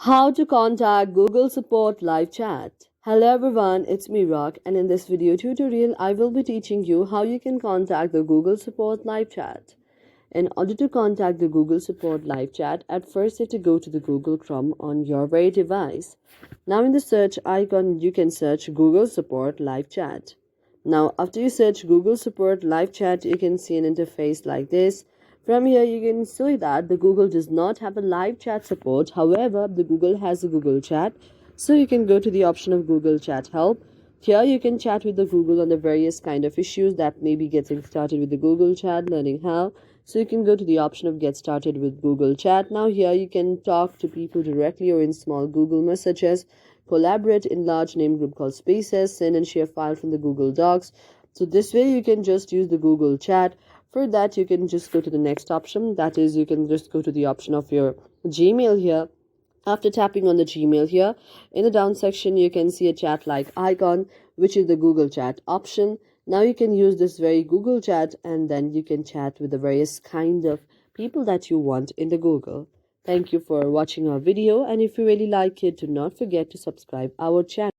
How to contact Google Support live chat. Hello everyone, it's me Rock, and in this video tutorial I will be teaching you how you can contact the Google Support live chat. In order to contact the Google Support live chat, at first you have to go to the Google Chrome on your very device. Now in the search icon you can search Google Support live chat. Now after you search Google Support live chat, you can see an interface like this. From here, you can see that the Google does not have a live chat support. However, the Google has a Google Chat. So you can go to the option of Google Chat Help. Here you can chat with the Google on the various kind of issues that may be getting started with the Google Chat, learning how. So you can go to the option of Get Started with Google Chat. Now here you can talk to people directly or in small Google messages, collaborate in large name group called Spaces, send and share file from the Google Docs. So this way you can just use the Google Chat. For that, you can just go to the next option. That is, you can just go to the option of your Gmail here. After tapping on the Gmail here, in the down section, you can see a chat like icon, which is the Google Chat option. Now you can use this very Google Chat and then you can chat with the various kind of people that you want in the Google. Thank you for watching our video, and if you really like it, do not forget to subscribe our channel.